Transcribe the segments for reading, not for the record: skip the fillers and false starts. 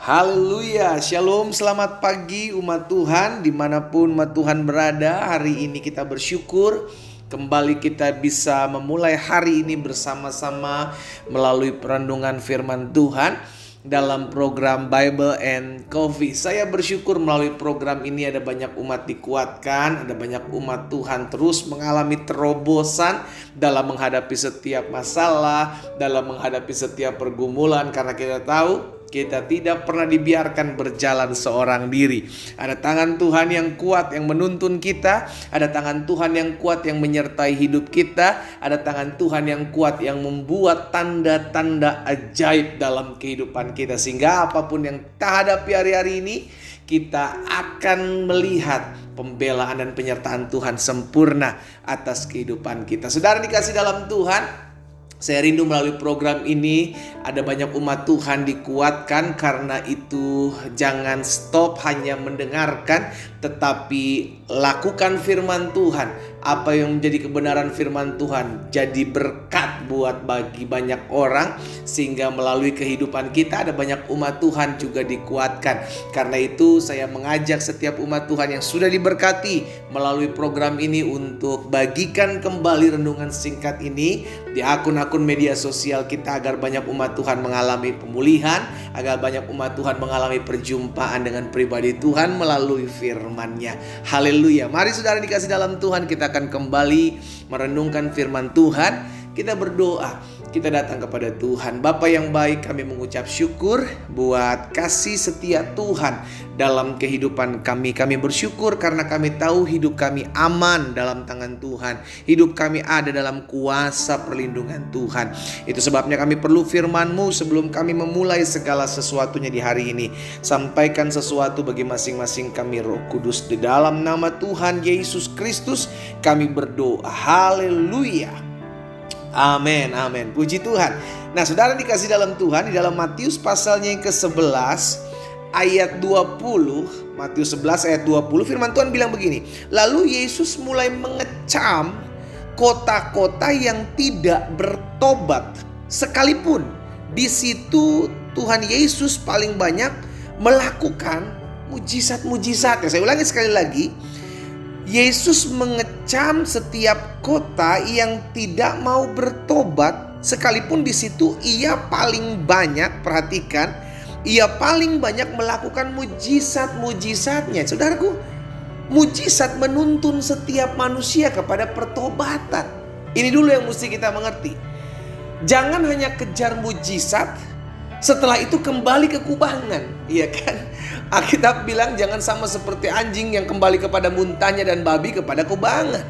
Haleluya, shalom, selamat pagi umat Tuhan dimanapun umat Tuhan berada. Hari ini kita bersyukur kembali kita bisa memulai hari ini bersama-sama melalui perenungan firman Tuhan dalam program Bible and Coffee. Saya bersyukur melalui program ini ada banyak umat dikuatkan, ada banyak umat Tuhan terus mengalami terobosan dalam menghadapi setiap masalah, dalam menghadapi setiap pergumulan, karena kita tahu kita tidak pernah dibiarkan berjalan seorang diri. Ada tangan Tuhan yang kuat yang menuntun kita. Ada tangan Tuhan yang kuat yang menyertai hidup kita. Ada tangan Tuhan yang kuat yang membuat tanda-tanda ajaib dalam kehidupan kita. Sehingga apapun yang kita hadapi hari-hari ini, kita akan melihat pembelaan dan penyertaan Tuhan sempurna atas kehidupan kita. Saudara dikasih dalam Tuhan, saya rindu melalui program ini ada banyak umat Tuhan dikuatkan. Karena itu jangan stop hanya mendengarkan, tetapi lakukan firman Tuhan. Apa yang menjadi kebenaran firman Tuhan jadi berkat bagi banyak orang, sehingga melalui kehidupan kita ada banyak umat Tuhan juga dikuatkan. Karena itu saya mengajak setiap umat Tuhan yang sudah diberkati melalui program ini untuk bagikan kembali renungan singkat ini di akun-akun media sosial kita, agar banyak umat Tuhan mengalami pemulihan, agar banyak umat Tuhan mengalami perjumpaan dengan pribadi Tuhan melalui firman-Nya. Haleluya. Mari saudara dikasih dalam Tuhan, kita akan kembali merenungkan firman Tuhan. Kita berdoa, kita datang kepada Tuhan. Bapa yang baik, kami mengucap syukur buat kasih setia Tuhan dalam kehidupan kami. Kami bersyukur karena kami tahu hidup kami aman dalam tangan Tuhan. Hidup kami ada dalam kuasa perlindungan Tuhan. Itu sebabnya kami perlu firman-Mu sebelum kami memulai segala sesuatunya di hari ini. Sampaikan sesuatu bagi masing-masing kami, Roh Kudus. Di dalam nama Tuhan Yesus Kristus kami berdoa. Haleluya. Amin, amin. Puji Tuhan. Nah, saudara dikasih dalam Tuhan, di dalam Matius pasalnya yang ke-11 ayat 20, Matius 11 ayat 20, firman Tuhan bilang begini. Lalu Yesus mulai mengecam kota-kota yang tidak bertobat, sekalipun di situ Tuhan Yesus paling banyak melakukan mujizat-mujizat. Saya ulangi sekali lagi. Yesus mengecam setiap kota yang tidak mau bertobat, sekalipun di situ ia paling banyak, perhatikan, ia paling banyak melakukan mujizat-mujizatnya. Saudaraku, mujizat menuntun setiap manusia kepada pertobatan. Ini dulu yang mesti kita mengerti. Jangan hanya kejar mujizat, setelah itu kembali ke kubangan, iya kan? Alkitab bilang jangan sama seperti anjing yang kembali kepada muntahnya dan babi kepada kubangan.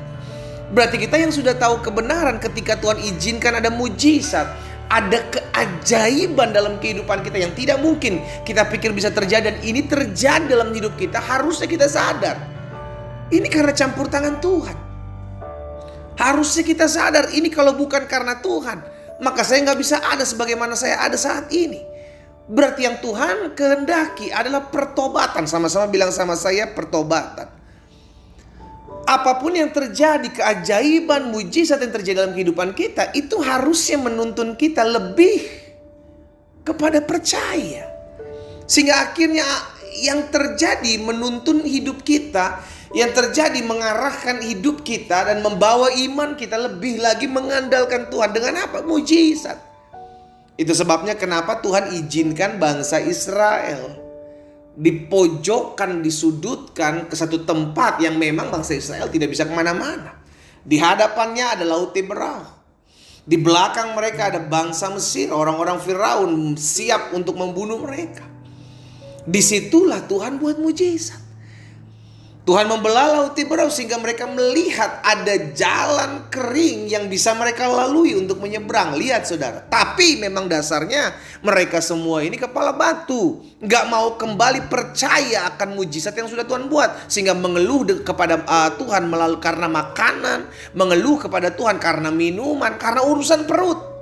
Berarti kita yang sudah tahu kebenaran, ketika Tuhan izinkan ada mujizat, ada keajaiban dalam kehidupan kita yang tidak mungkin kita pikir bisa terjadi, dan ini terjadi dalam hidup kita, harusnya kita sadar. Ini karena campur tangan Tuhan. Harusnya kita sadar, ini kalau bukan karena Tuhan, maka saya nggak bisa ada sebagaimana saya ada saat ini. Berarti yang Tuhan kehendaki adalah pertobatan. Sama-sama bilang sama saya, pertobatan. Apapun yang terjadi, keajaiban, mujizat yang terjadi dalam kehidupan kita, itu harusnya menuntun kita lebih kepada percaya. Sehingga akhirnya yang terjadi menuntun hidup kita, yang terjadi mengarahkan hidup kita dan membawa iman kita lebih lagi mengandalkan Tuhan. Dengan apa? Mujizat. Itu sebabnya kenapa Tuhan izinkan bangsa Israel dipojokkan, disudutkan ke satu tempat yang memang bangsa Israel tidak bisa kemana-mana. Di hadapannya ada Laut Teberau. Di belakang mereka ada bangsa Mesir, orang-orang Firaun siap untuk membunuh mereka. Disitulah Tuhan buat mujizat. Tuhan membelah Laut Teberau sehingga mereka melihat ada jalan kering yang bisa mereka lalui untuk menyeberang. Lihat saudara, tapi memang dasarnya mereka semua ini kepala batu, gak mau kembali percaya akan mujizat yang sudah Tuhan buat, sehingga mengeluh kepada Tuhan melalui karena makanan, mengeluh kepada Tuhan karena minuman, karena urusan perut.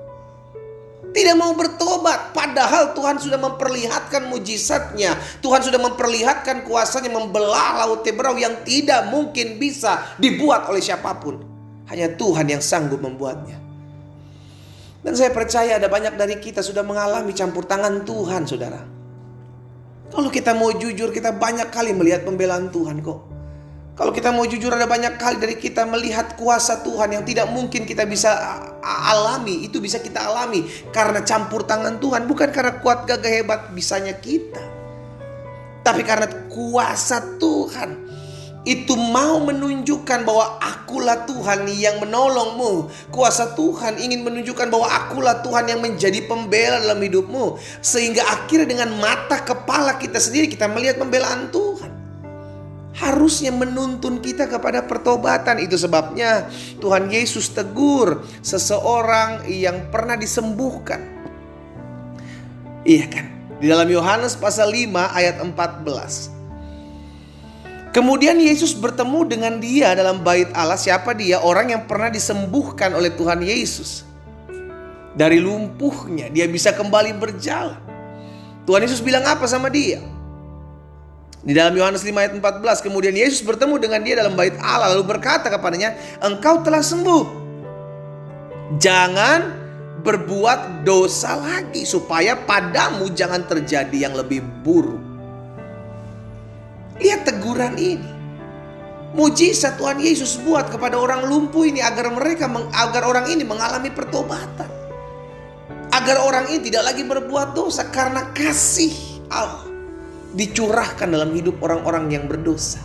Tidak mau bertobat, padahal Tuhan sudah memperlihatkan mujizatnya. Tuhan sudah memperlihatkan kuasanya membelah Laut Teberau yang tidak mungkin bisa dibuat oleh siapapun. Hanya Tuhan yang sanggup membuatnya. Dan saya percaya ada banyak dari kita sudah mengalami campur tangan Tuhan, saudara. Kalau kita mau jujur, kita banyak kali melihat pembelaan Tuhan kok. Kalau kita mau jujur, ada banyak kali dari kita melihat kuasa Tuhan yang tidak mungkin kita bisa alami. Itu bisa kita alami karena campur tangan Tuhan. Bukan karena kuat gagah hebat bisanya kita, tapi karena kuasa Tuhan itu mau menunjukkan bahwa akulah Tuhan yang menolongmu. Kuasa Tuhan ingin menunjukkan bahwa akulah Tuhan yang menjadi pembela dalam hidupmu. Sehingga akhirnya dengan mata kepala kita sendiri kita melihat pembelaan Tuhan. Harusnya menuntun kita kepada pertobatan. Itu sebabnya Tuhan Yesus tegur seseorang yang pernah disembuhkan. Iya kan? Di dalam Yohanes pasal 5 ayat 14. Kemudian Yesus bertemu dengan dia dalam bait Allah. Siapa dia? Orang yang pernah disembuhkan oleh Tuhan Yesus. Dari lumpuhnya dia bisa kembali berjalan. Tuhan Yesus bilang apa sama dia? Di dalam Yohanes 5 ayat 14. Kemudian Yesus bertemu dengan dia dalam bait Allah, lalu berkata kepadanya, engkau telah sembuh. Jangan berbuat dosa lagi, supaya padamu jangan terjadi yang lebih buruk. Lihat teguran ini. Mujizat Tuhan Yesus buat kepada orang lumpuh ini agar orang ini mengalami pertobatan. Agar orang ini tidak lagi berbuat dosa karena kasih Allah dicurahkan dalam hidup orang-orang yang berdosa.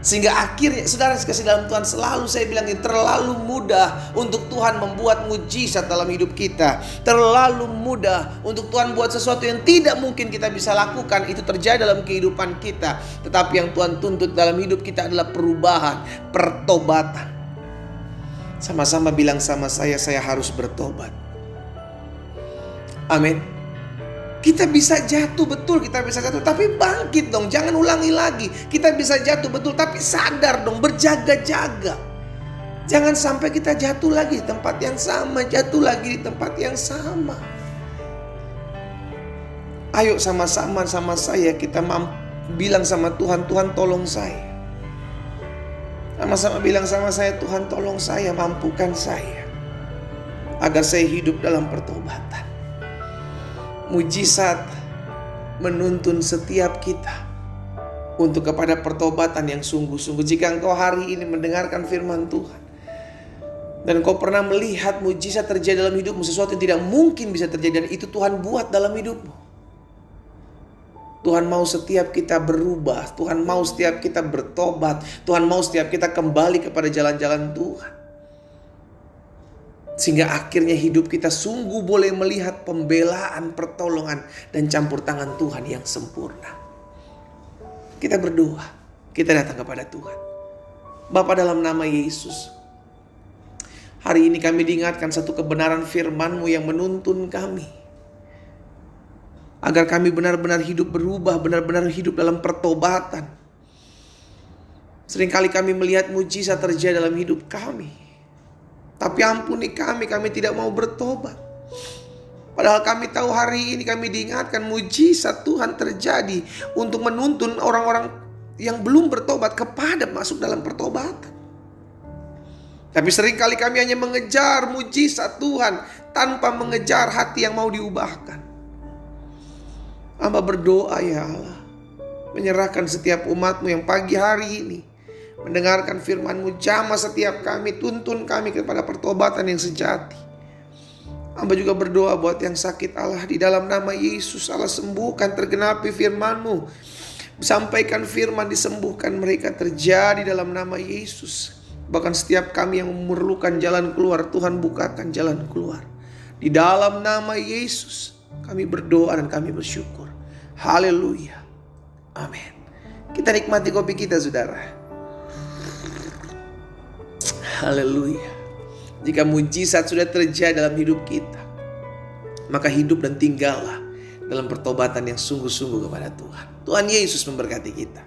Sehingga akhirnya, saudara sekasih dalam Tuhan, selalu saya bilang ini terlalu mudah untuk Tuhan membuat mujizat dalam hidup kita. Terlalu mudah untuk Tuhan buat sesuatu yang tidak mungkin kita bisa lakukan. Itu terjadi dalam kehidupan kita. Tetapi yang Tuhan tuntut dalam hidup kita adalah perubahan, pertobatan. Sama-sama bilang sama saya harus bertobat. Amin. Kita bisa jatuh, betul kita bisa jatuh, tapi bangkit dong, jangan ulangi lagi. Kita bisa jatuh, betul, tapi sadar dong, berjaga-jaga. Jangan sampai kita jatuh lagi di tempat yang sama, jatuh lagi di tempat yang sama. Ayo sama-sama sama saya kita bilang sama Tuhan, Tuhan tolong saya. Sama-sama bilang sama saya, Tuhan tolong saya, mampukan saya. Agar saya hidup dalam pertobatan. Mujizat menuntun setiap kita untuk kepada pertobatan yang sungguh-sungguh. Jika engkau hari ini mendengarkan firman Tuhan dan engkau pernah melihat mujizat terjadi dalam hidupmu, sesuatu yang tidak mungkin bisa terjadi dan itu Tuhan buat dalam hidupmu. Tuhan mau setiap kita berubah, Tuhan mau setiap kita bertobat, Tuhan mau setiap kita kembali kepada jalan-jalan Tuhan. Sehingga akhirnya hidup kita sungguh boleh melihat pembelaan, pertolongan, dan campur tangan Tuhan yang sempurna. Kita berdoa, kita datang kepada Tuhan. Bapa, dalam nama Yesus, hari ini kami diingatkan satu kebenaran firman-Mu yang menuntun kami. Agar kami benar-benar hidup berubah, benar-benar hidup dalam pertobatan. Seringkali kami melihat mujizat terjadi dalam hidup kami. Tapi ampuni kami tidak mau bertobat. Padahal kami tahu hari ini kami diingatkan mujizat Tuhan terjadi untuk menuntun orang-orang yang belum bertobat kepada masuk dalam pertobatan. Tapi seringkali kami hanya mengejar mujizat Tuhan tanpa mengejar hati yang mau diubahkan. Hamba berdoa ya Allah, menyerahkan setiap umat-Mu yang pagi hari ini mendengarkan firman-Mu, jamah setiap kami, tuntun kami kepada pertobatan yang sejati. Hamba juga berdoa buat yang sakit, Allah, di dalam nama Yesus, Allah sembuhkan, tergenapi firman-Mu. Sampaikan firman, disembuhkan mereka, terjadi dalam nama Yesus. Bahkan setiap kami yang memerlukan jalan keluar, Tuhan bukakan jalan keluar. Di dalam nama Yesus kami berdoa dan kami bersyukur. Haleluya. Amin. Kita nikmati kopi kita, saudara. Haleluya. Jika mujizat sudah terjadi dalam hidup kita, maka hidup dan tinggallah dalam pertobatan yang sungguh-sungguh kepada Tuhan. Tuhan Yesus memberkati kita.